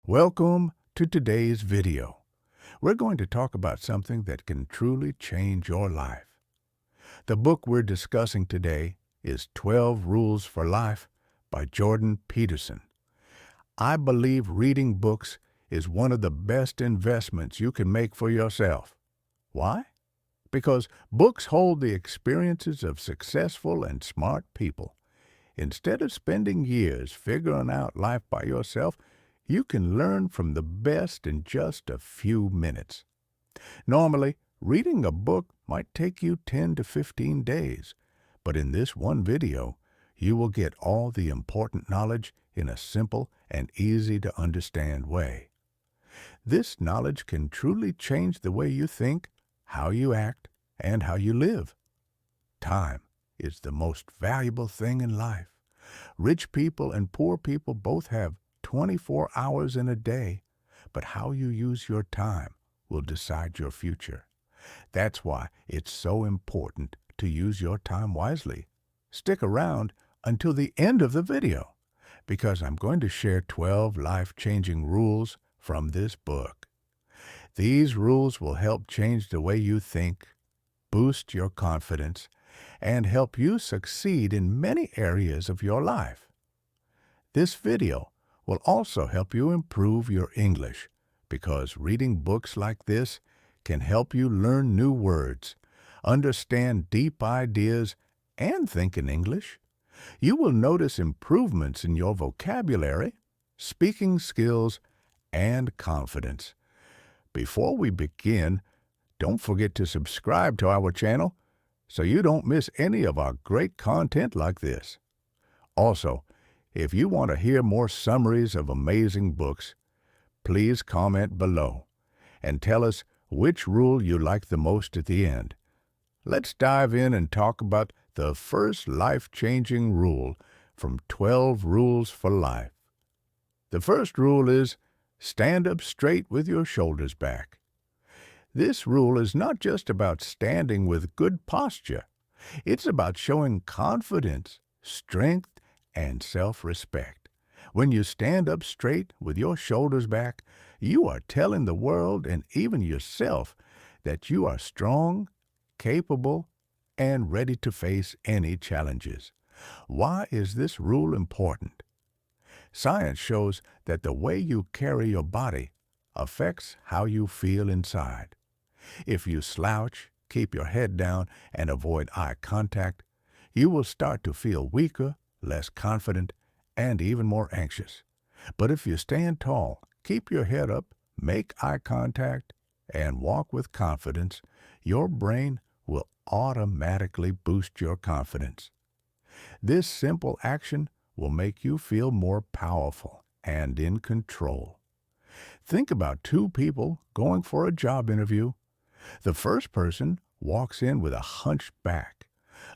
Welcome to today's video. We're going to talk about something that can truly change your life. The book we're discussing today is 12 Rules for Life by Jordan Peterson. I believe reading books is one of the best investments you can make for yourself. Why? Because books hold the experiences of successful and smart people. Instead of spending years figuring out life by yourself, you can learn from the best in just a few minutes. Normally, reading a book might take you 10 to 15 days, but in this one video, you will get all the important knowledge in a simple and easy-to-understand way. This knowledge can truly change the way you think, how you act, and how you live. Time is the most valuable thing in life. Rich people and poor people both have 24 hours in a day, but how you use your time will decide your future. That's why it's so important to use your time wisely. Stick around until the end of the video, because I'm going to share 12 life-changing rules from this book. These rules will help change the way you think, boost your confidence, and help you succeed in many areas of your life. This video will also help you improve your English, because reading books like this can help you learn new words, understand deep ideas, and think in English. You will notice improvements in your vocabulary, speaking skills, and confidence. Before we begin, don't forget to subscribe to our channel so you don't miss any of our great content like this. Also, if you want to hear more summaries of amazing books, please comment below and tell us which rule you like the most at the end. Let's dive in and talk about the first life-changing rule from 12 Rules for Life. The first rule is stand up straight with your shoulders back. This rule is not just about standing with good posture. It's about showing confidence, strength, and self-respect. When you stand up straight with your shoulders back, you are telling the world and even yourself that you are strong, capable, and ready to face any challenges. Why is this rule important? Science shows that the way you carry your body affects how you feel inside. If you slouch, keep your head down, and avoid eye contact, you will start to feel weaker, less confident, and even more anxious. But if you stand tall, keep your head up, make eye contact, and walk with confidence, your brain will automatically boost your confidence. This simple action will make you feel more powerful and in control. Think about two people going for a job interview. The first person walks in with a hunched back,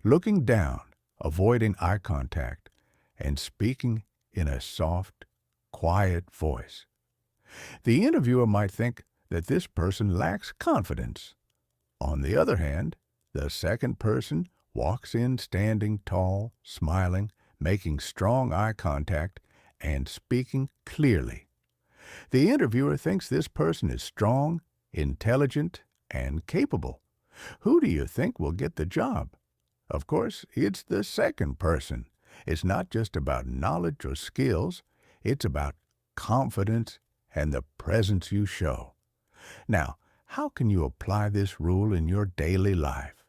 looking down, avoiding eye contact, and speaking in a soft, quiet voice. The interviewer might think that this person lacks confidence. On the other hand, the second person walks in standing tall, smiling, making strong eye contact, and speaking clearly. The interviewer thinks this person is strong, intelligent, and capable. Who do you think will get the job? Of course, it's the second person. It's not just about knowledge or skills. It's about confidence and the presence you show. Now, how can you apply this rule in your daily life?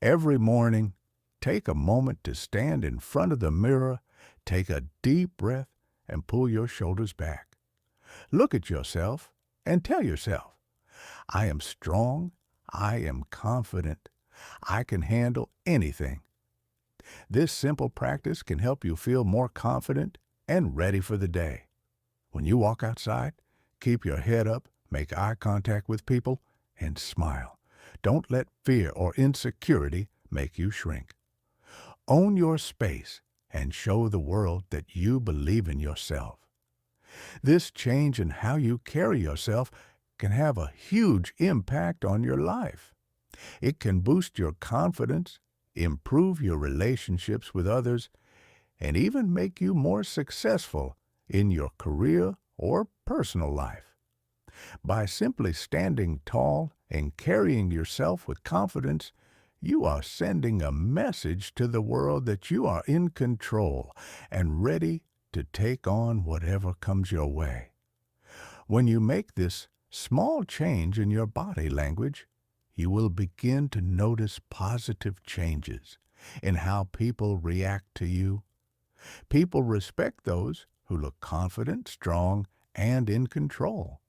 Every morning, take a moment to stand in front of the mirror, take a deep breath, and pull your shoulders back. Look at yourself and tell yourself, I am strong, I am confident, I can handle anything. This simple practice can help you feel more confident and ready for the day. When you walk outside, keep your head up, make eye contact with people, and smile. Don't let fear or insecurity make you shrink. Own your space and show the world that you believe in yourself. This change in how you carry yourself can have a huge impact on your life. It can boost your confidence, improve your relationships with others, and even make you more successful in your career or personal life. By simply standing tall and carrying yourself with confidence, you are sending a message to the world that you are in control and ready to take on whatever comes your way. When you make this small change in your body language, you will begin to notice positive changes in how people react to you. People respect those who look confident, strong, and in control.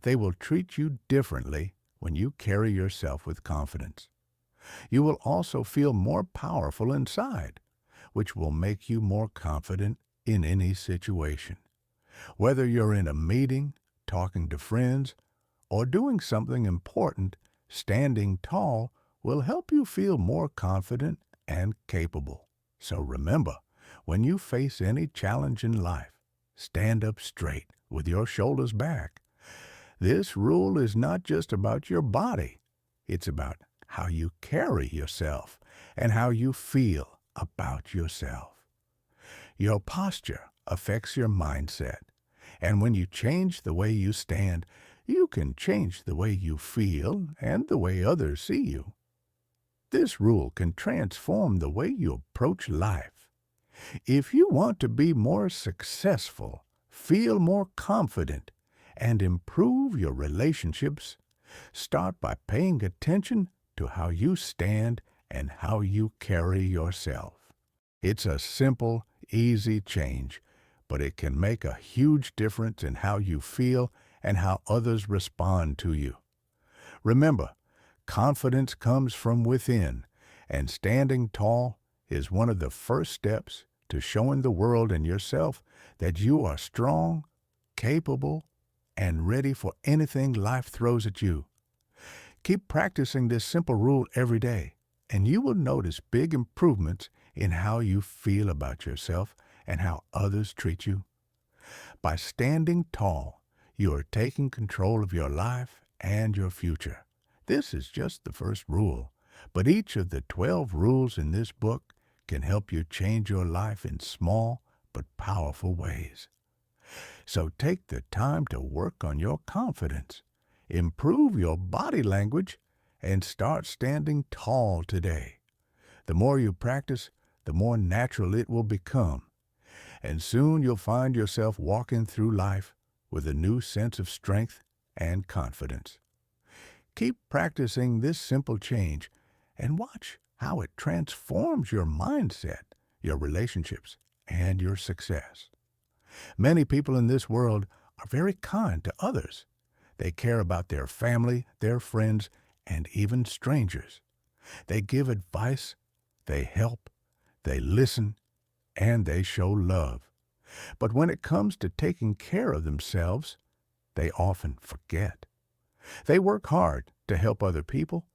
They will treat you differently when you carry yourself with confidence. You will also feel more powerful inside, which will make you more confident in any situation. Whether you're in a meeting, talking to friends, or doing something important, standing tall will help you feel more confident and capable. So remember, when you face any challenge in life, stand up straight with your shoulders back. This rule is not just about your body. It's about how you carry yourself and how you feel about yourself. Your posture affects your mindset, and when you change the way you stand, you can change the way you feel and the way others see you. This rule can transform the way you approach life. If you want to be more successful, feel more confident, and improve your relationships, start by paying attention to how you stand and how you carry yourself. It's a simple, easy change, but it can make a huge difference in how you feel and how others respond to you. Remember, confidence comes from within, and standing tall is one of the first steps to showing the world and yourself that you are strong, capable, and ready for anything life throws at you. Keep practicing this simple rule every day, and you will notice big improvements in how you feel about yourself and how others treat you. By standing tall, you are taking control of your life and your future. This is just the first rule, but each of the 12 rules in this book can help you change your life in small but powerful ways. So take the time to work on your confidence, improve your body language, and start standing tall today. The more you practice, the more natural it will become, and soon you'll find yourself walking through life with a new sense of strength and confidence. Keep practicing this simple change and watch how it transforms your mindset, your relationships, and your success. Many people in this world are very kind to others. They care about their family, their friends, and even strangers. They give advice, they help, they listen, and they show love. But when it comes to taking care of themselves, they often forget. They work hard to help other people,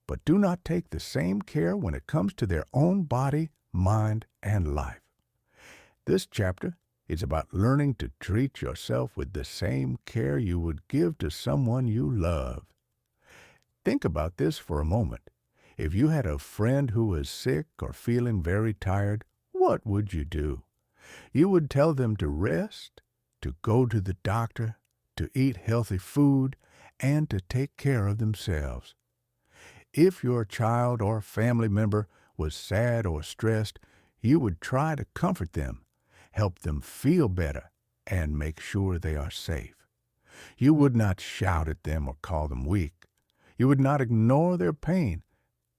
but do not take the same care when it comes to their own body, mind, and life. This chapter is about learning to treat yourself with the same care you would give to someone you love. Think about this for a moment. If you had a friend who was sick or feeling very tired, what would you do? You would tell them to rest, to go to the doctor, to eat healthy food, and to take care of themselves. If your child or family member was sad or stressed, you would try to comfort them, help them feel better, and make sure they are safe. You would not shout at them or call them weak. You would not ignore their pain.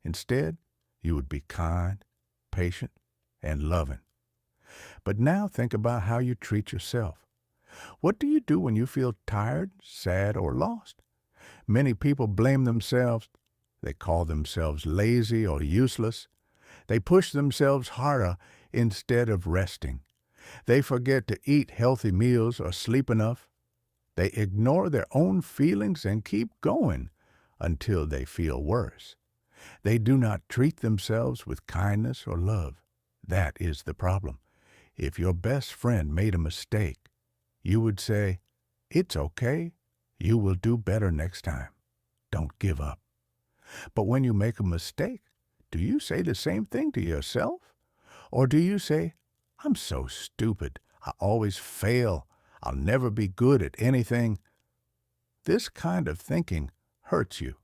Instead, you would be kind, patient, and loving. But now think about how you treat yourself. What do you do when you feel tired, sad, or lost? Many people blame themselves. They call themselves lazy or useless. They push themselves harder instead of resting. They forget to eat healthy meals or sleep enough. They ignore their own feelings and keep going until they feel worse. They do not treat themselves with kindness or love. That is the problem. If your best friend made a mistake, you would say, "It's okay. You will do better next time. Don't give up." But when you make a mistake, do you say the same thing to yourself? Or do you say, "I'm so stupid. I always fail. I'll never be good at anything. This kind of thinking hurts you.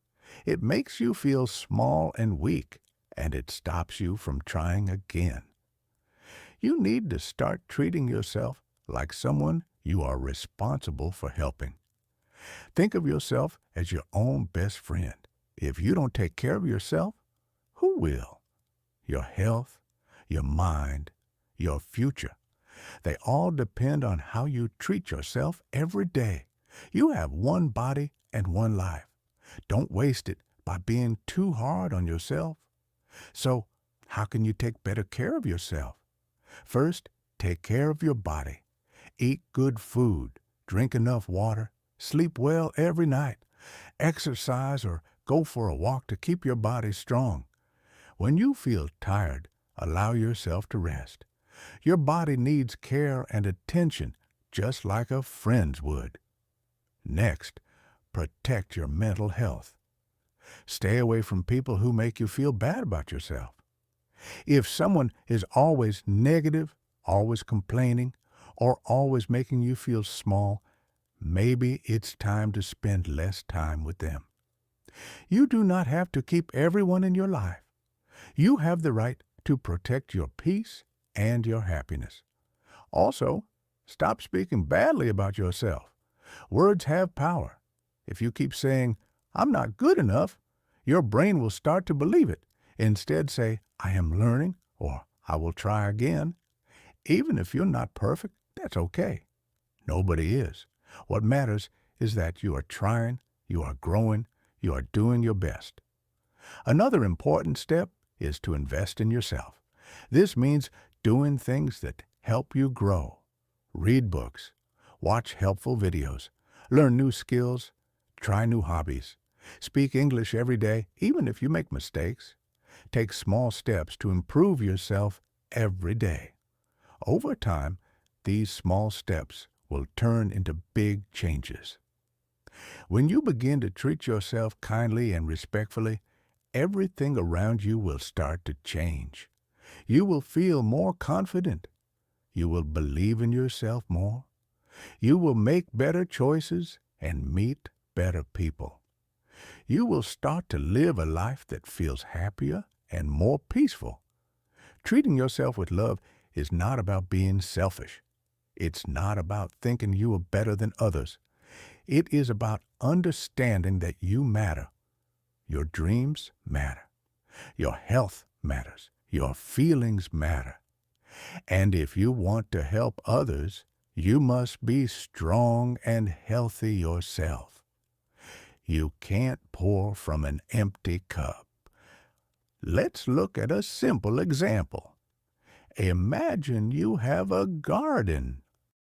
It makes you feel small and weak, and it stops you from trying again. You need to start treating yourself like someone you are responsible for helping. Think of yourself as your own best friend. If you don't take care of yourself, who will? Your health, your mind, your future. They all depend on how you treat yourself every day. You have one body and one life. Don't waste it by being too hard on yourself. So, how can you take better care of yourself? First, take care of your body. Eat good food, drink enough water, sleep well every night, exercise or go for a walk to keep your body strong. When you feel tired, allow yourself to rest. Your body needs care and attention just like a friend's would. Next, protect your mental health. Stay away from people who make you feel bad about yourself. If someone is always negative, always complaining, or always making you feel small, maybe it's time to spend less time with them. You do not have to keep everyone in your life. You have the right to protect your peace and your happiness. Also, stop speaking badly about yourself. Words have power. If you keep saying, "I'm not good enough," your brain will start to believe it. Instead, say, "I am learning," or "I will try again." Even if you're not perfect, that's okay. Nobody is. What matters is that you are trying, you are growing, you are doing your best. Another important step is to invest in yourself. This means doing things that help you grow. Read books, watch helpful videos, learn new skills, try new hobbies. Speak English every day, even if you make mistakes. Take small steps to improve yourself every day. Over time, these small steps will turn into big changes. When you begin to treat yourself kindly and respectfully, everything around you will start to change. You will feel more confident. You will believe in yourself more. You will make better choices and meet better people. You will start to live a life that feels happier and more peaceful. Treating yourself with love is not about being selfish. It's not about thinking you are better than others. It is about understanding that you matter. Your dreams matter. Your health matters. Your feelings matter. And if you want to help others, you must be strong and healthy yourself. You can't pour from an empty cup. Let's look at a simple example. Imagine you have a garden.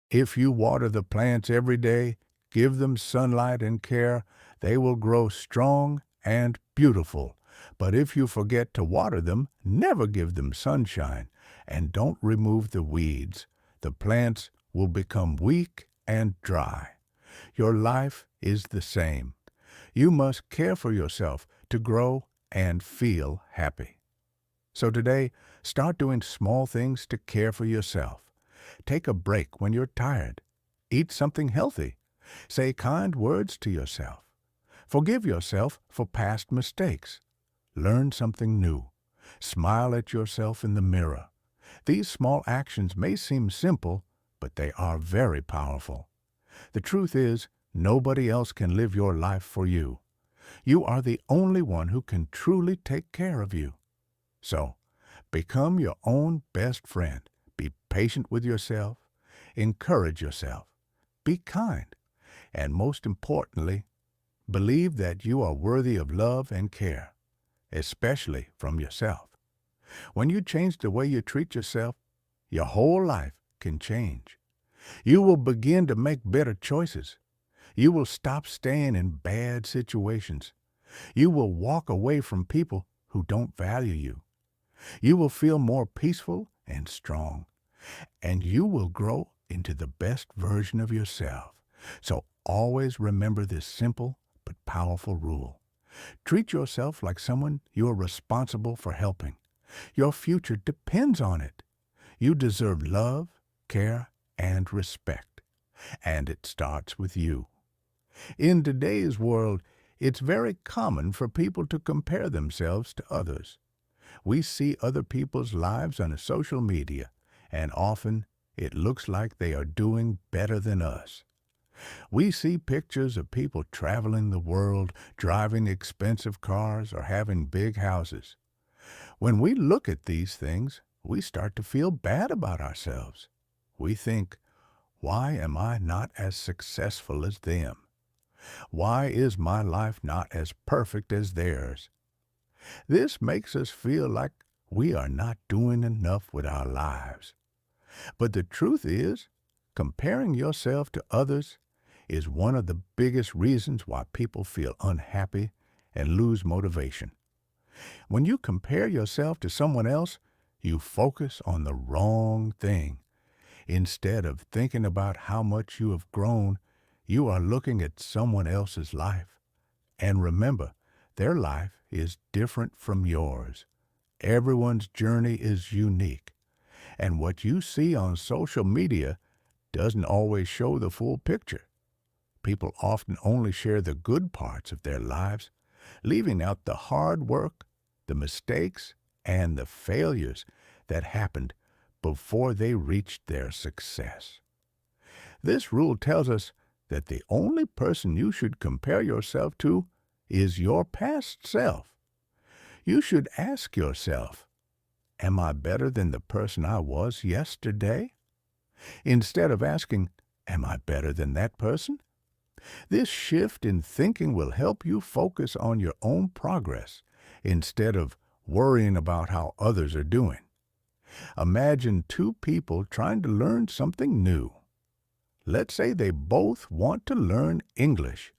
If you water the plants every day, give them sunlight and care, they will grow strong and beautiful. But if you forget to water them, never give them sunshine, and don't remove the weeds, the plants will become weak and dry. Your life is the same. You must care for yourself to grow and feel happy. So today, start doing small things to care for yourself. Take a break when you're tired. Eat something healthy. Say kind words to yourself. Forgive yourself for past mistakes. Learn something new. Smile at yourself in the mirror. These small actions may seem simple, but they are very powerful. The truth is, nobody else can live your life for you. You are the only one who can truly take care of you. So, become your own best friend. Be patient with yourself. Encourage yourself. Be kind. And most importantly, believe that you are worthy of love and care, especially from yourself. When you change the way you treat yourself, your whole life can change. You will begin to make better choices. You will stop staying in bad situations. You will walk away from people who don't value you. You will feel more peaceful and strong. And you will grow into the best version of yourself. So always remember this simple but powerful rule. Treat yourself like someone you are responsible for helping. Your future depends on it. You deserve love, care, and respect. And it starts with you. In today's world, it's very common for people to compare themselves to others. We see other people's lives on social media, and often it looks like they are doing better than us. We see pictures of people traveling the world, driving expensive cars, or having big houses. When we look at these things, we start to feel bad about ourselves. We think, why am I not as successful as them? Why is my life not as perfect as theirs? This makes us feel like we are not doing enough with our lives. But the truth is, comparing yourself to others is one of the biggest reasons why people feel unhappy and lose motivation. When you compare yourself to someone else, you focus on the wrong thing. Instead of thinking about how much you have grown, you are looking at someone else's life. And remember, their life is different from yours. Everyone's journey is unique. And what you see on social media doesn't always show the full picture. People often only share the good parts of their lives, leaving out the hard work, the mistakes, and the failures that happened before they reached their success. This rule tells us that the only person you should compare yourself to is your past self. You should ask yourself, am I better than the person I was yesterday? Instead of asking, am I better than that person? This shift in thinking will help you focus on your own progress instead of worrying about how others are doing. Imagine two people trying to learn something new. Let's say they both want to learn English.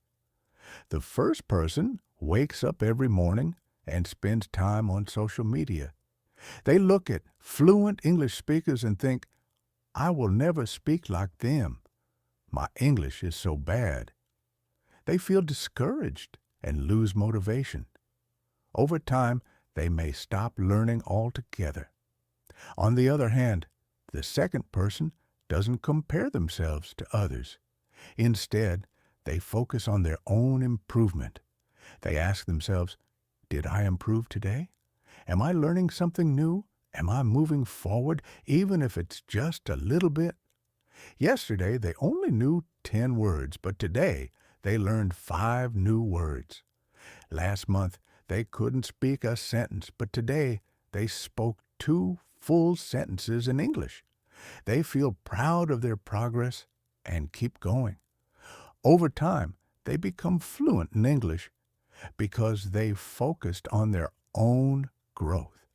The first person wakes up every morning and spends time on social media. They look at fluent English speakers and think, I will never speak like them. My English is so bad. They feel discouraged and lose motivation. Over time, they may stop learning altogether. On the other hand, the second person doesn't compare themselves to others. Instead, they focus on their own improvement. They ask themselves, did I improve today? Am I learning something new? Am I moving forward, even if it's just a little bit? Yesterday, they only knew 10 words, but today, they learned 5 new words. Last month, they couldn't speak a sentence, but today, they spoke 2 full sentences in English. They feel proud of their progress and keep going. Over time, they become fluent in English because they focused on their own growth.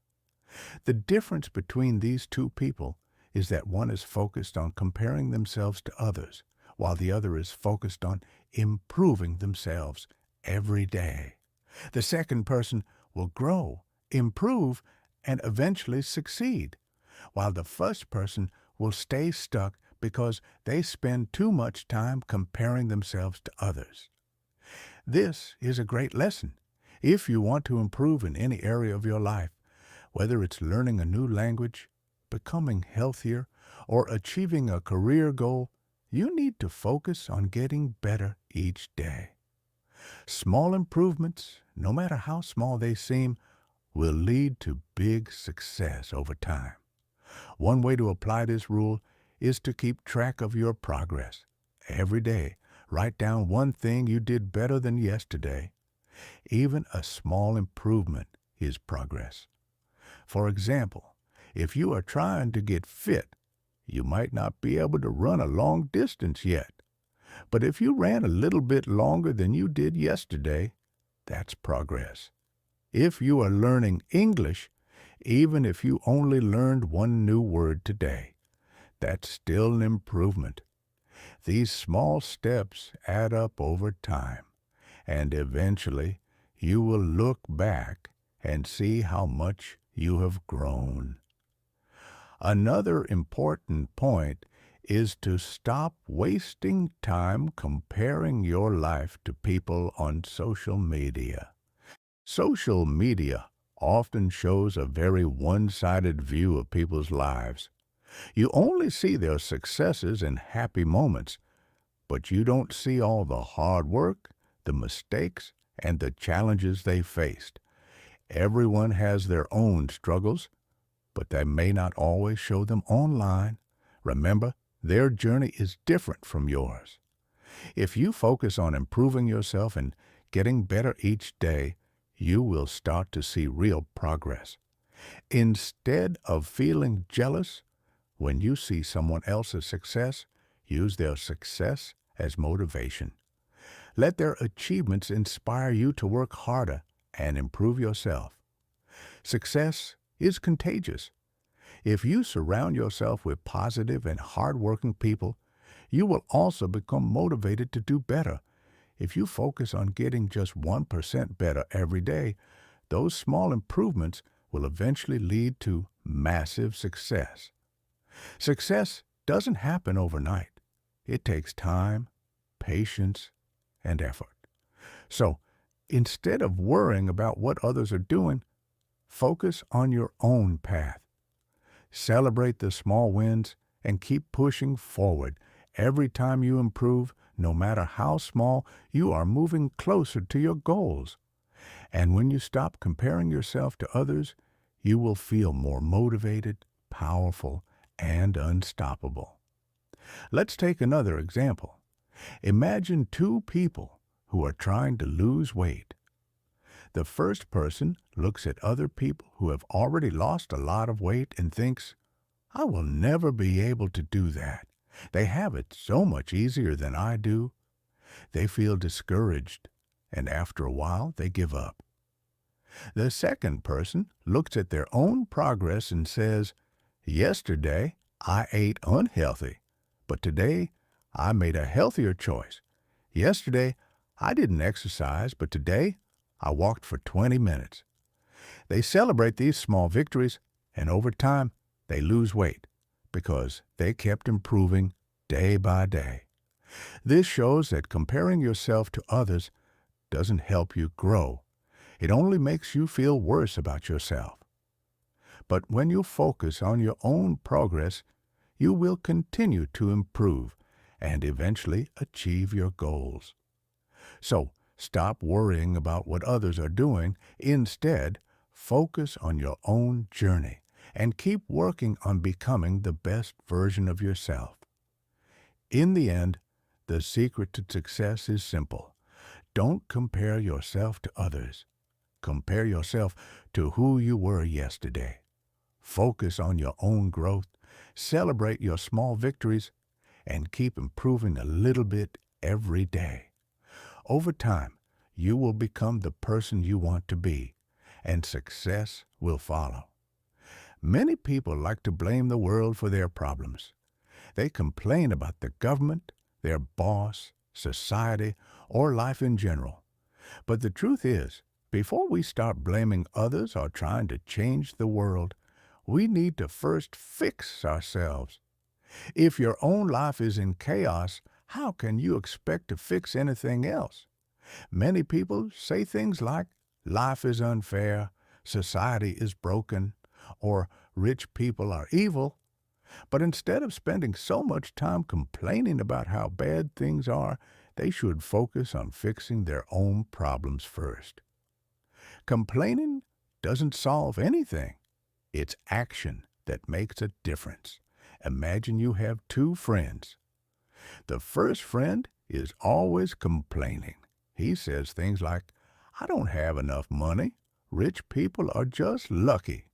The difference between these two people is that one is focused on comparing themselves to others, while the other is focused on improving themselves every day. The second person will grow, improve, and eventually succeed, while the first person will stay stuck because they spend too much time comparing themselves to others. This is a great lesson. If you want to improve in any area of your life, whether it's learning a new language, becoming healthier, or achieving a career goal, you need to focus on getting better each day. Small improvements, no matter how small they seem, will lead to big success over time. One way to apply this rule is to keep track of your progress. Every day, write down one thing you did better than yesterday. Even a small improvement is progress. For example, if you are trying to get fit, you might not be able to run a long distance yet. But if you ran a little bit longer than you did yesterday, that's progress. If you are learning English, even if you only learned one new word today, that's still an improvement. These small steps add up over time, and eventually you will look back and see how much you have grown. Another important point is to stop wasting time comparing your life to people on social media. Social media often shows a very one-sided view of people's lives. You only see their successes and happy moments, but you don't see all the hard work, the mistakes, and the challenges they faced. Everyone has their own struggles, but they may not always show them online. Remember, their journey is different from yours. If you focus on improving yourself and getting better each day, you will start to see real progress. Instead of feeling jealous when you see someone else's success, use their success as motivation. Let their achievements inspire you to work harder and improve yourself. Success is contagious. If you surround yourself with positive and hardworking people, you will also become motivated to do better. If you focus on getting just 1% better every day, those small improvements will eventually lead to massive success. Success doesn't happen overnight. It takes time, patience, and effort. So, instead of worrying about what others are doing, focus on your own path. Celebrate the small wins and keep pushing forward. Every time you improve, no matter how small, you are moving closer to your goals. And when you stop comparing yourself to others, you will feel more motivated, powerful, and unstoppable. Let's take another example. Imagine two people who are trying to lose weight. The first person looks at other people who have already lost a lot of weight and thinks, "I will never be able to do that. They have it so much easier than I do." They feel discouraged, and after a while they give up. The second person looks at their own progress and says, "Yesterday I ate unhealthy, but today I made a healthier choice. Yesterday I didn't exercise, but today I walked for 20 minutes." They celebrate these small victories, and over time they lose weight because they kept improving day by day. This shows that comparing yourself to others doesn't help you grow. It only makes you feel worse about yourself. But when you focus on your own progress, you will continue to improve and eventually achieve your goals. So, stop worrying about what others are doing. Instead, focus on your own journey and keep working on becoming the best version of yourself. In the end, the secret to success is simple. Don't compare yourself to others. Compare yourself to who you were yesterday. Focus on your own growth, celebrate your small victories, and keep improving a little bit every day. Over time, you will become the person you want to be, and success will follow. Many people like to blame the world for their problems. They complain about the government, their boss, society, or life in general. But the truth is, before we start blaming others or trying to change the world, we need to first fix ourselves. If your own life is in chaos, how can you expect to fix anything else? Many people say things like, "Life is unfair," "society is broken," or "rich people are evil." But instead of spending so much time complaining about how bad things are, they should focus on fixing their own problems first. Complaining doesn't solve anything. It's action that makes a difference. Imagine you have two friends. The first friend is always complaining. He says things like, "I don't have enough money. Rich people are just lucky.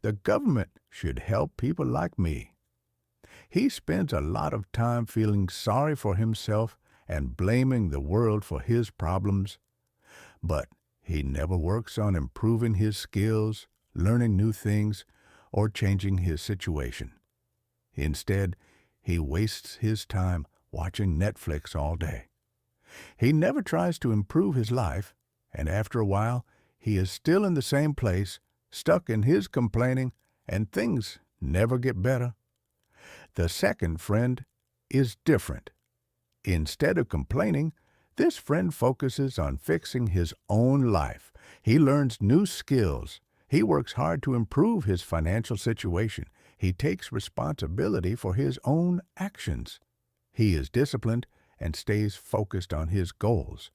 The government should help people like me." He spends a lot of time feeling sorry for himself and blaming the world for his problems. But he never works on improving his skills, learning new things, or changing his situation. Instead, he wastes his time watching Netflix all day. He never tries to improve his life, and after a while, he is still in the same place, stuck in his complaining, and things never get better. The second friend is different. Instead of complaining, this friend focuses on fixing his own life. He learns new skills. He works hard to improve his financial situation. He takes responsibility for his own actions. He is disciplined and stays focused on his goals.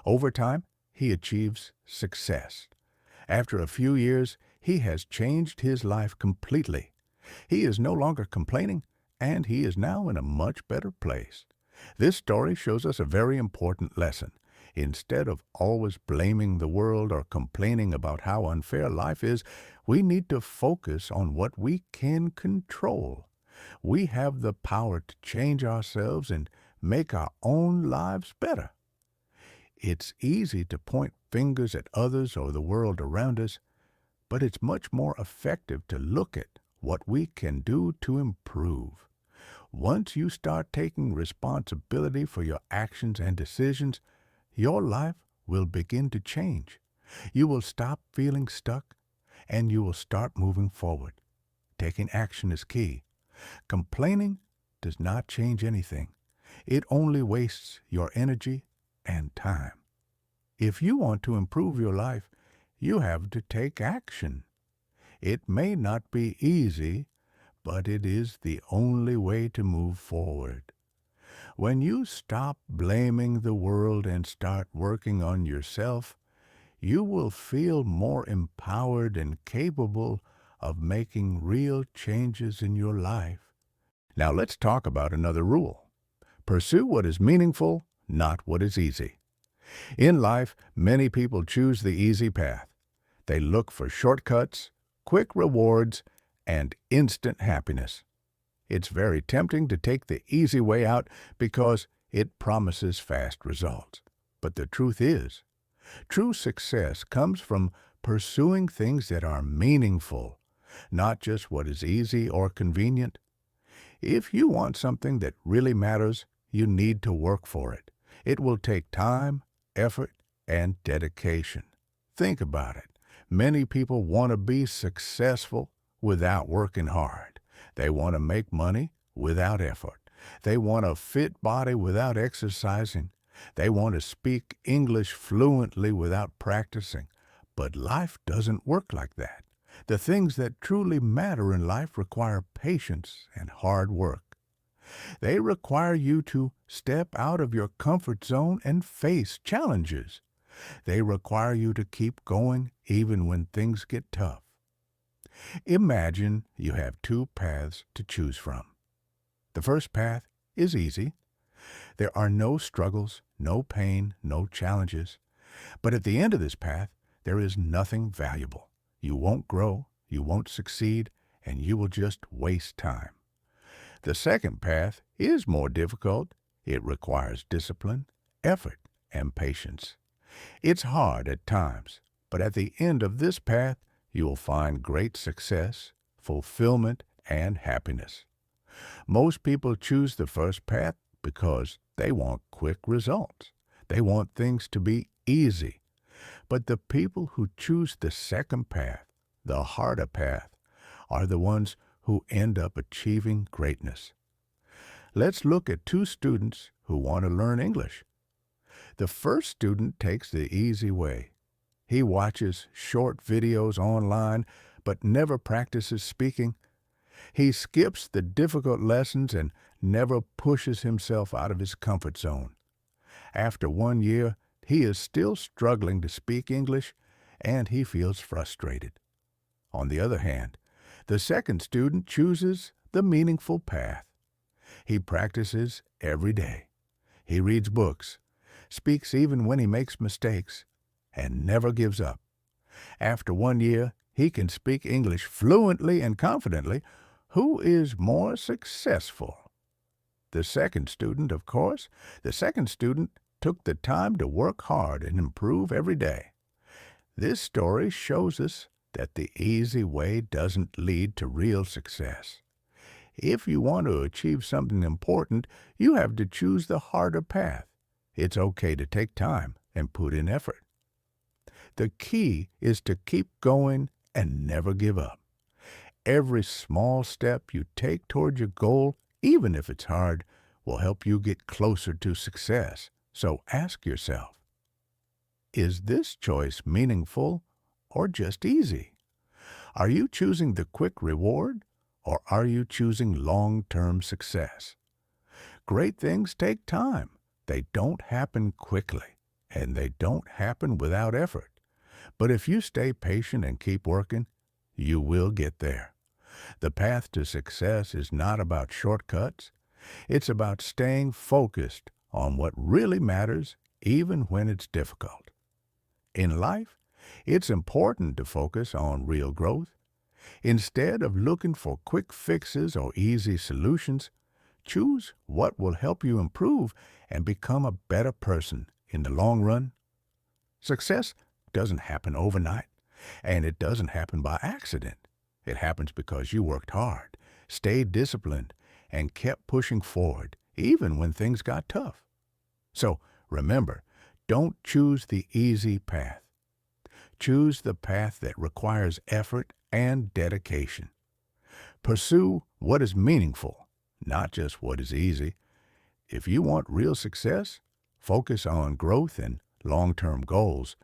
Over time, he achieves success. After a few years, he has changed his life completely. He is no longer complaining, and he is now in a much better place. This story shows us a very important lesson. Instead of always blaming the world or complaining about how unfair life is, we need to focus on what we can control. We have the power to change ourselves and make our own lives better. It's easy to point fingers at others or the world around us, but it's much more effective to look at what we can do to improve. Once you start taking responsibility for your actions and decisions, your life will begin to change. You will stop feeling stuck, and you will start moving forward. Taking action is key. Complaining does not change anything. It only wastes your energy and time. If you want to improve your life, you have to take action. It may not be easy, but it is the only way to move forward. When you stop blaming the world and start working on yourself, you will feel more empowered and capable of making real changes in your life. Now let's talk about another rule. Pursue what is meaningful, not what is easy. In life, many people choose the easy path. They look for shortcuts, quick rewards, and instant happiness. It's very tempting to take the easy way out because it promises fast results. But the truth is, true success comes from pursuing things that are meaningful, not just what is easy or convenient. If you want something that really matters, you need to work for it. It will take time, effort, and dedication. Think about it. Many people want to be successful without working hard. They want to make money without effort. They want a fit body without exercising. They want to speak English fluently without practicing. But life doesn't work like that. The things that truly matter in life require patience and hard work. They require you to step out of your comfort zone and face challenges. They require you to keep going even when things get tough. Imagine you have two paths to choose from. The first path is easy. There are no struggles, no pain, no challenges. But at the end of this path, there is nothing valuable. You won't grow, you won't succeed, and you will just waste time. The second path is more difficult. It requires discipline, effort, and patience. It's hard at times, but at the end of this path, you will find great success, fulfillment, and happiness. Most people choose the first path because they want quick results. They want things to be easy. But the people who choose the second path, the harder path, are the ones who end up achieving greatness. Let's look at two students who want to learn English. The first student takes the easy way. He watches short videos online but never practices speaking. He skips the difficult lessons and never pushes himself out of his comfort zone. After 1 year, he is still struggling to speak English, and he feels frustrated. On the other hand, the second student chooses the meaningful path. He practices every day. He reads books, speaks even when he makes mistakes, and never gives up. After 1 year, he can speak English fluently and confidently. Who is more successful? The second student, of course. The second student took the time to work hard and improve every day. This story shows us that the easy way doesn't lead to real success. If you want to achieve something important, you have to choose the harder path. It's okay to take time and put in effort. The key is to keep going and never give up. Every small step you take toward your goal, even if it's hard, will help you get closer to success. So ask yourself, is this choice meaningful or just easy? Are you choosing the quick reward or are you choosing long-term success? Great things take time, They don't happen quickly, and they don't happen without effort. But if you stay patient and keep working, you will get there. The path to success is not about shortcuts. It's about staying focused on what really matters, even when it's difficult. In life, it's important to focus on real growth. Instead of looking for quick fixes or easy solutions, choose what will help you improve and become a better person in the long run. Success doesn't happen overnight, and it doesn't happen by accident. It happens because you worked hard, stayed disciplined, and kept pushing forward, even when things got tough. So remember, don't choose the easy path. Choose the path that requires effort and dedication. Pursue what is meaningful, not just what is easy. If you want real success, focus on growth and long-term goals.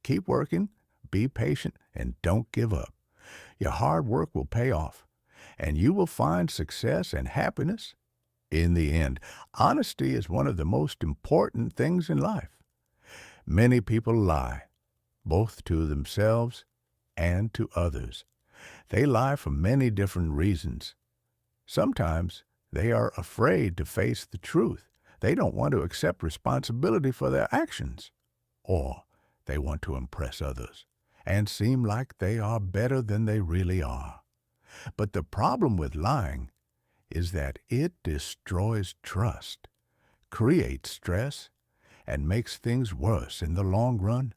Keep working, be patient, and don't give up. Your hard work will pay off, and you will find success and happiness in the end. Honesty is one of the most important things in life. Many people lie, both to themselves and to others. They lie for many different reasons. Sometimes they are afraid to face the truth. They don't want to accept responsibility for their actions. Or they want to impress others and seem like they are better than they really are. But the problem with lying is that it destroys trust, creates stress, and makes things worse in the long run.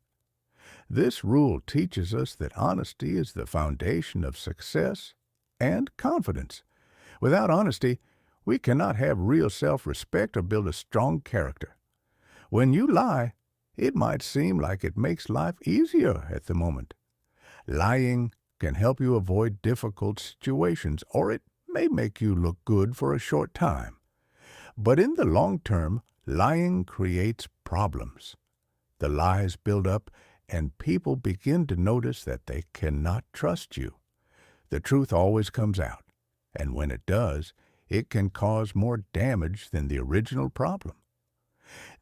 This rule teaches us that honesty is the foundation of success and confidence. Without honesty, we cannot have real self-respect or build a strong character. When you lie, it might seem like it makes life easier at the moment. Lying can help you avoid difficult situations, or it may make you look good for a short time. But in the long term, lying creates problems. The lies build up, and people begin to notice that they cannot trust you. The truth always comes out, and when it does, it can cause more damage than the original problem.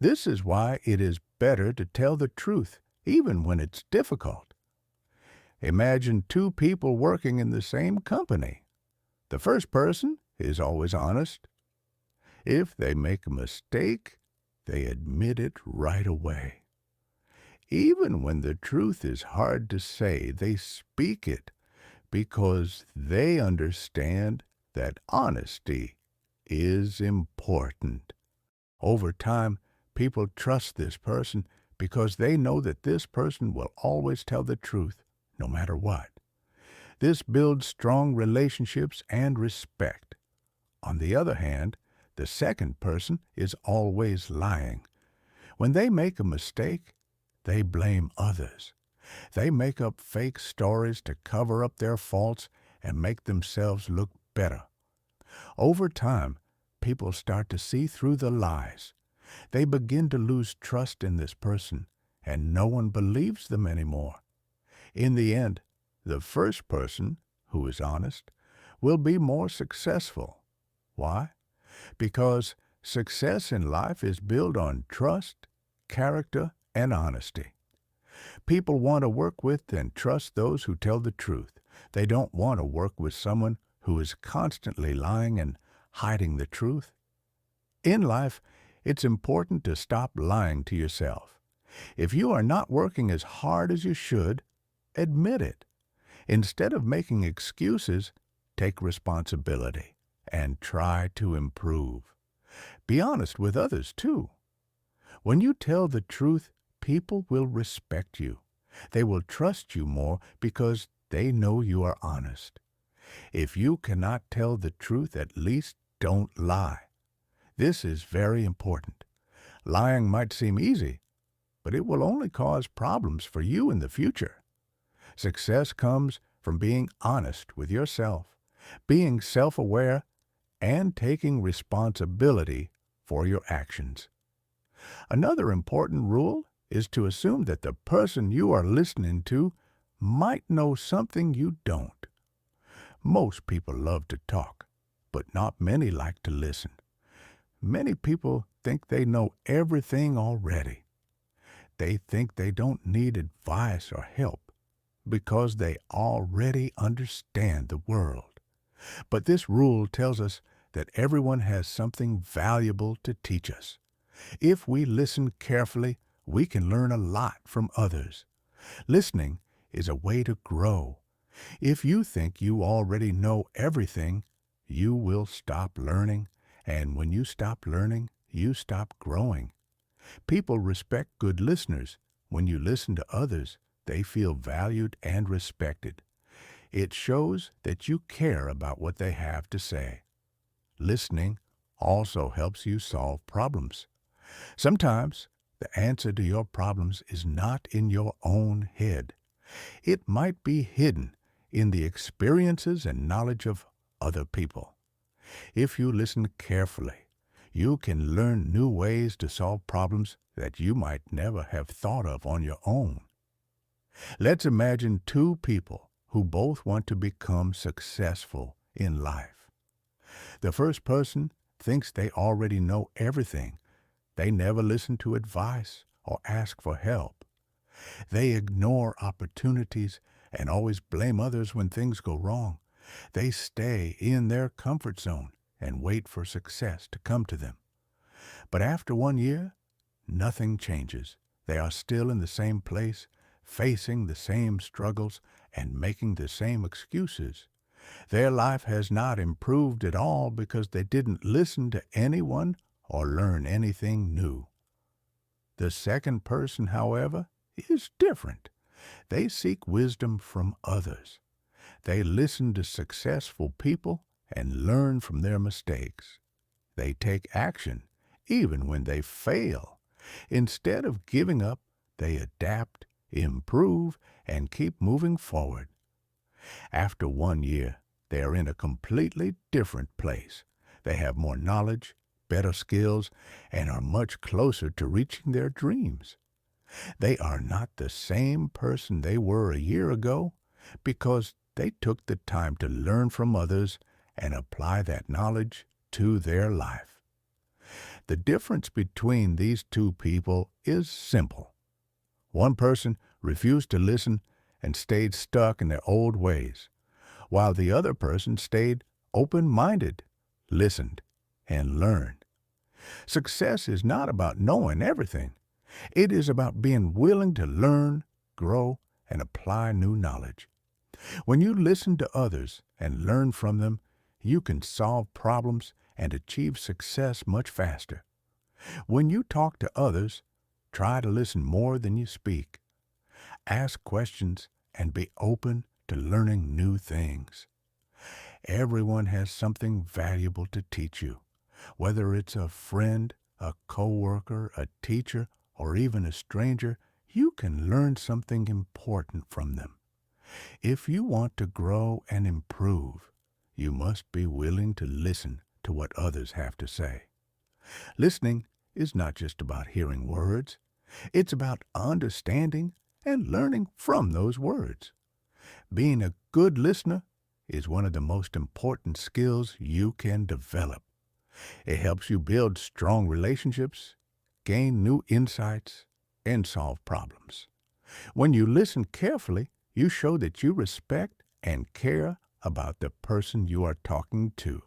This is why it is better to tell the truth, even when it's difficult. Imagine two people working in the same company. The first person is always honest. If they make a mistake, they admit it right away. Even when the truth is hard to say, they speak it because they understand that honesty is important. Over time, people trust this person because they know that this person will always tell the truth, no matter what. This builds strong relationships and respect. On the other hand, the second person is always lying. When they make a mistake, they blame others. They make up fake stories to cover up their faults and make themselves look better. Over time, people start to see through the lies. They begin to lose trust in this person, and no one believes them anymore. In the end, the first person, who is honest, will be more successful. Why? Because success in life is built on trust, character, and honesty. People want to work with and trust those who tell the truth. They don't want to work with someone who is constantly lying and hiding the truth. In life, it's important to stop lying to yourself. If you are not working as hard as you should, admit it. Instead of making excuses, take responsibility and try to improve. Be honest with others, too. When you tell the truth, people will respect you. They will trust you more because they know you are honest. If you cannot tell the truth, at least don't lie. This is very important. Lying might seem easy, but it will only cause problems for you in the future. Success comes from being honest with yourself, being self-aware, and taking responsibility for your actions. Another important rule is to assume that the person you are listening to might know something you don't. Most people love to talk, but not many like to listen. Many people think they know everything already. They think they don't need advice or help because they already understand the world. But this rule tells us that everyone has something valuable to teach us. If we listen carefully, we can learn a lot from others. Listening is a way to grow. If you think you already know everything, you will stop learning, and when you stop learning, you stop growing. People respect good listeners. When you listen to others, they feel valued and respected. It shows that you care about what they have to say. Listening also helps you solve problems. Sometimes the answer to your problems is not in your own head. It might be hidden in the experiences and knowledge of other people. If you listen carefully, you can learn new ways to solve problems that you might never have thought of on your own. Let's imagine two people who both want to become successful in life. The first person thinks they already know everything. They never listen to advice or ask for help. They ignore opportunities and always blame others when things go wrong. They stay in their comfort zone and wait for success to come to them. But after 1 year, nothing changes. They are still in the same place, facing the same struggles and making the same excuses. Their life has not improved at all because they didn't listen to anyone or learn anything new. The second person, however, is different. They seek wisdom from others. They listen to successful people and learn from their mistakes. They take action, even when they fail. Instead of giving up, they adapt, improve, and keep moving forward. After 1 year, they are in a completely different place. They have more knowledge, better skills, and are much closer to reaching their dreams. They are not the same person they were a year ago because they took the time to learn from others and apply that knowledge to their life. The difference between these two people is simple. One person refused to listen and stayed stuck in their old ways, while the other person stayed open-minded, listened, and learned. Success is not about knowing everything. It is about being willing to learn, grow, and apply new knowledge. When you listen to others and learn from them, you can solve problems and achieve success much faster. When you talk to others, try to listen more than you speak. Ask questions and be open to learning new things. Everyone has something valuable to teach you, whether it's a friend, a coworker, a teacher, or even a stranger. You can learn something important from them. If you want to grow and improve, you must be willing to listen to what others have to say. Listening is not just about hearing words. It's about understanding and learning from those words. Being a good listener is one of the most important skills you can develop. It helps you build strong relationships, gain new insights, and solve problems. When you listen carefully, you show that you respect and care about the person you are talking to.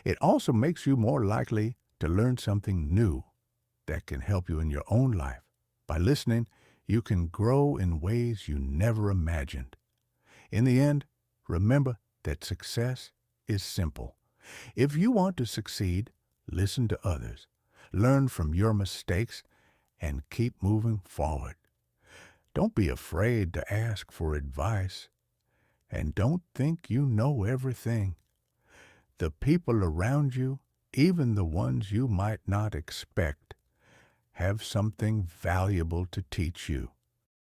It also makes you more likely to learn something new that can help you in your own life. By listening, you can grow in ways you never imagined. In the end, remember that success is simple. If you want to succeed, listen to others, learn from your mistakes, and keep moving forward. Don't be afraid to ask for advice, and don't think you know everything. The people around you, even the ones you might not expect, have something valuable to teach you.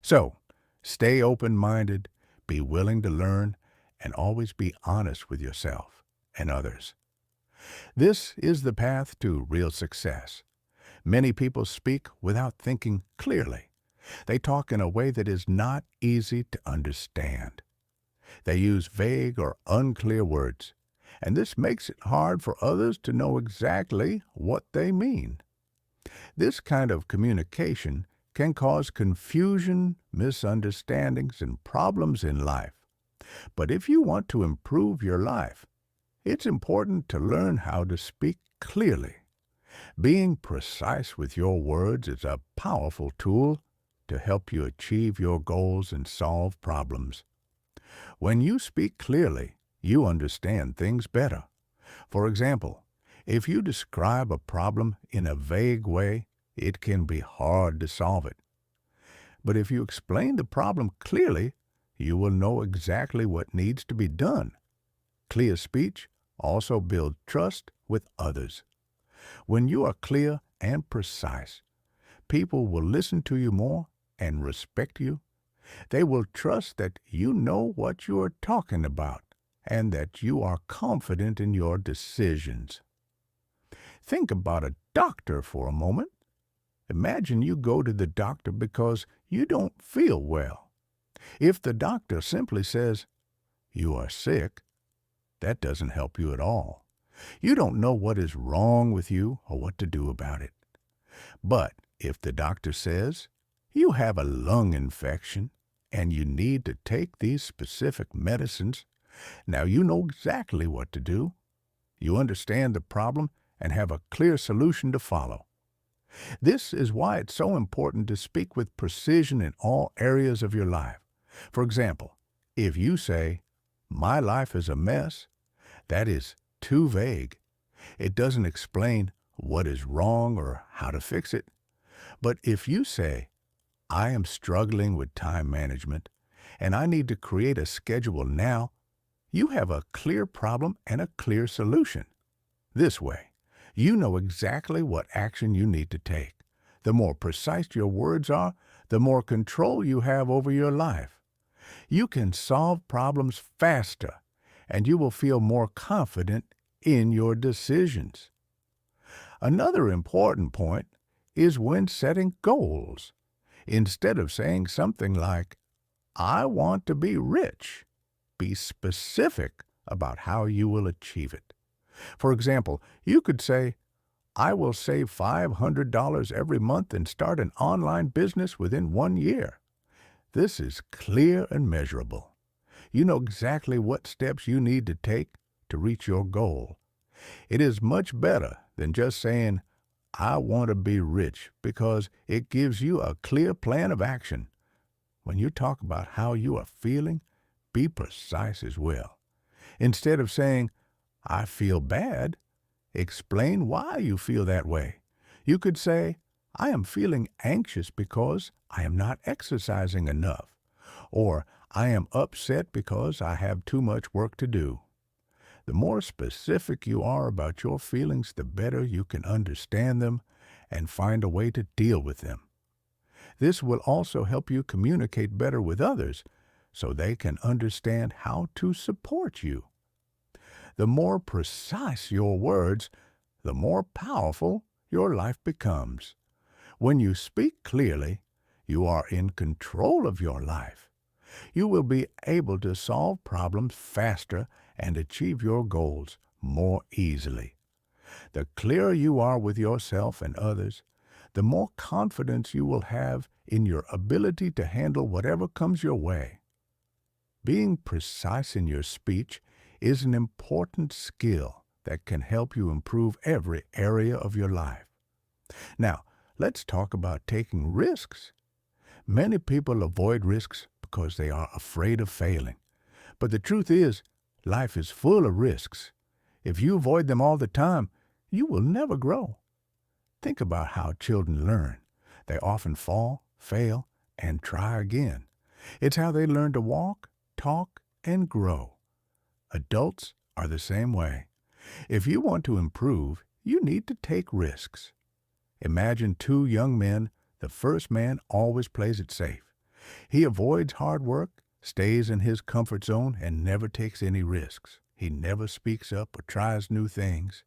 So, stay open-minded, be willing to learn, and always be honest with yourself and others. This is the path to real success. Many people speak without thinking clearly. They talk in a way that is not easy to understand. They use vague or unclear words, and this makes it hard for others to know exactly what they mean. This kind of communication can cause confusion, misunderstandings, and problems in life. But if you want to improve your life, it's important to learn how to speak clearly. Being precise with your words is a powerful tool to help you achieve your goals and solve problems. When you speak clearly, you understand things better. For example, if you describe a problem in a vague way, it can be hard to solve it. But if you explain the problem clearly, you will know exactly what needs to be done. Clear speech also builds trust with others. When you are clear and precise, people will listen to you more and respect you. They will trust that you know what you are talking about and that you are confident in your decisions. Think about a doctor for a moment. Imagine you go to the doctor because you don't feel well. If the doctor simply says, "You are sick," that doesn't help you at all. You don't know what is wrong with you or what to do about it. But if the doctor says, "You have a lung infection and you need to take these specific medicines," now you know exactly what to do. You understand the problem and have a clear solution to follow. This is why it's so important to speak with precision in all areas of your life. For example, if you say, "My life is a mess," that is too vague. It doesn't explain what is wrong or how to fix it. But if you say, "I am struggling with time management, and I need to create a schedule now," you have a clear problem and a clear solution. This way, you know exactly what action you need to take. The more precise your words are, the more control you have over your life. You can solve problems faster, and you will feel more confident in your decisions. Another important point is when setting goals. Instead of saying something like, "I want to be rich," be specific about how you will achieve it. For example, you could say, "I will save $500 every month and start an online business within 1 year." This is clear and measurable. You know exactly what steps you need to take to reach your goal. It is much better than just saying, "I want to be rich," because it gives you a clear plan of action. When you talk about how you are feeling, be precise as well. Instead of saying, "I feel bad," explain why you feel that way. You could say, "I am feeling anxious because I am not exercising enough," or "I am upset because I have too much work to do." The more specific you are about your feelings, the better you can understand them and find a way to deal with them. This will also help you communicate better with others so they can understand how to support you. The more precise your words, the more powerful your life becomes. When you speak clearly, you are in control of your life. You will be able to solve problems faster and achieve your goals more easily. The clearer you are with yourself and others, the more confidence you will have in your ability to handle whatever comes your way. Being precise in your speech is an important skill that can help you improve every area of your life. Now, let's talk about taking risks. Many people avoid risks because they are afraid of failing. But the truth is, life is full of risks. If you avoid them all the time, you will never grow. Think about how children learn. They often fall, fail, and try again. It's how they learn to walk, talk, and grow. Adults are the same way. If you want to improve, you need to take risks. Imagine two young men. The first man always plays it safe. He avoids hard work, stays in his comfort zone, and never takes any risks. He never speaks up or tries new things.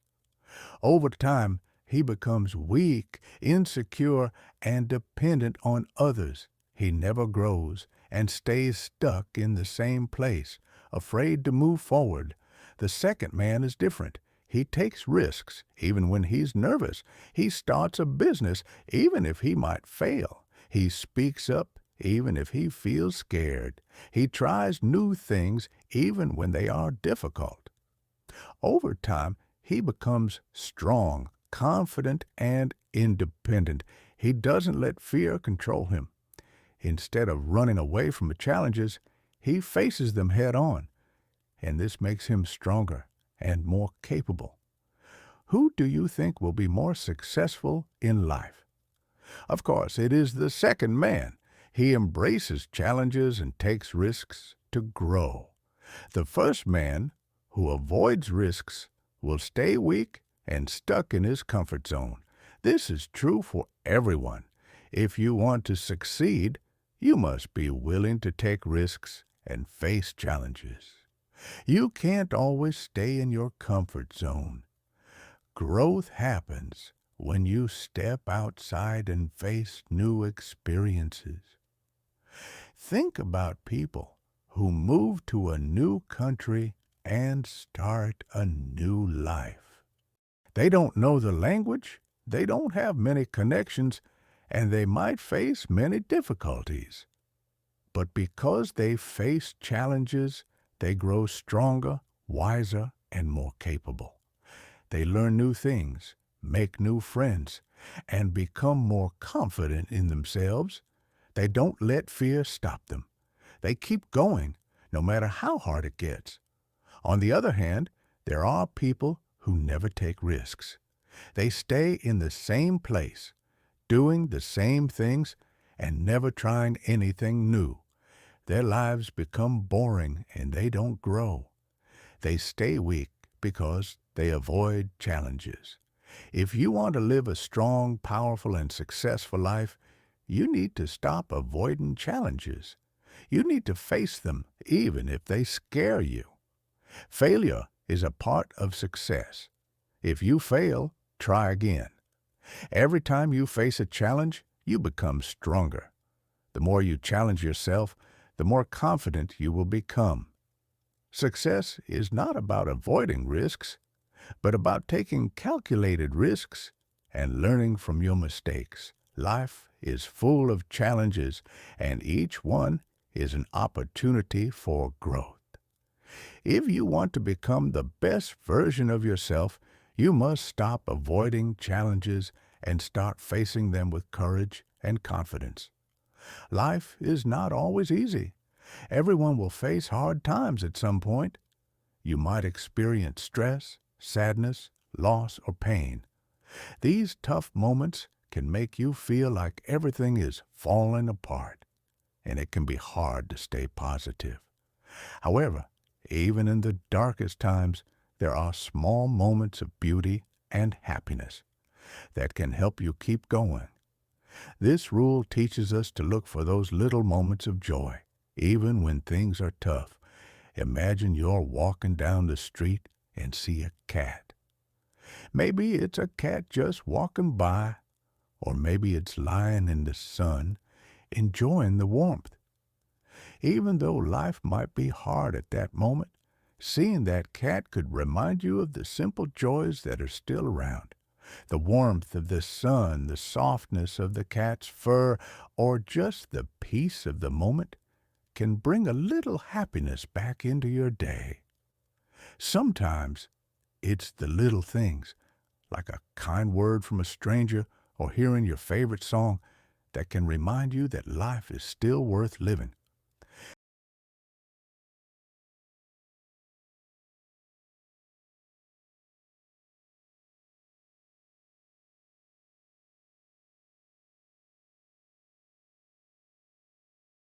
Over time, he becomes weak, insecure, and dependent on others. He never grows and stays stuck in the same place, afraid to move forward. The second man is different. He takes risks even when he's nervous. He starts a business even if he might fail. He speaks up even if he feels scared. He tries new things even when they are difficult. Over time, he becomes strong, confident, and independent. He doesn't let fear control him. Instead of running away from the challenges, he faces them head on, and this makes him stronger and more capable. Who do you think will be more successful in life? Of course, it is the second man. He embraces challenges and takes risks to grow. The first man, who avoids risks, will stay weak and stuck in his comfort zone. This is true for everyone. If you want to succeed, you must be willing to take risks and face challenges. You can't always stay in your comfort zone. Growth happens when you step outside and face new experiences. Think about people who move to a new country and start a new life. They don't know the language, they don't have many connections, and they might face many difficulties. But because they face challenges, they grow stronger, wiser, and more capable. They learn new things, make new friends, and become more confident in themselves. They don't let fear stop them. They keep going, no matter how hard it gets. On the other hand, there are people who never take risks. They stay in the same place, doing the same things, and never trying anything new. Their lives become boring and they don't grow. They stay weak because they avoid challenges. If you want to live a strong, powerful, and successful life, you need to stop avoiding challenges. You need to face them, even if they scare you. Failure is a part of success. If you fail, try again. Every time you face a challenge, you become stronger. The more you challenge yourself, the more confident you will become. Success is not about avoiding risks, but about taking calculated risks and learning from your mistakes. Life is full of challenges, and each one is an opportunity for growth. If you want to become the best version of yourself, you must stop avoiding challenges and start facing them with courage and confidence. Life is not always easy. Everyone will face hard times at some point. You might experience stress, sadness, loss, or pain. These tough moments can make you feel like everything is falling apart, and it can be hard to stay positive. However, even in the darkest times, there are small moments of beauty and happiness that can help you keep going. This rule teaches us to look for those little moments of joy, even when things are tough. Imagine you're walking down the street and see a cat. Maybe it's a cat just walking by, or maybe it's lying in the sun, enjoying the warmth. Even though life might be hard at that moment, seeing that cat could remind you of the simple joys that are still around. The warmth of the sun, the softness of the cat's fur, or just the peace of the moment can bring a little happiness back into your day. Sometimes it's the little things, like a kind word from a stranger or hearing your favorite song, that can remind you that life is still worth living.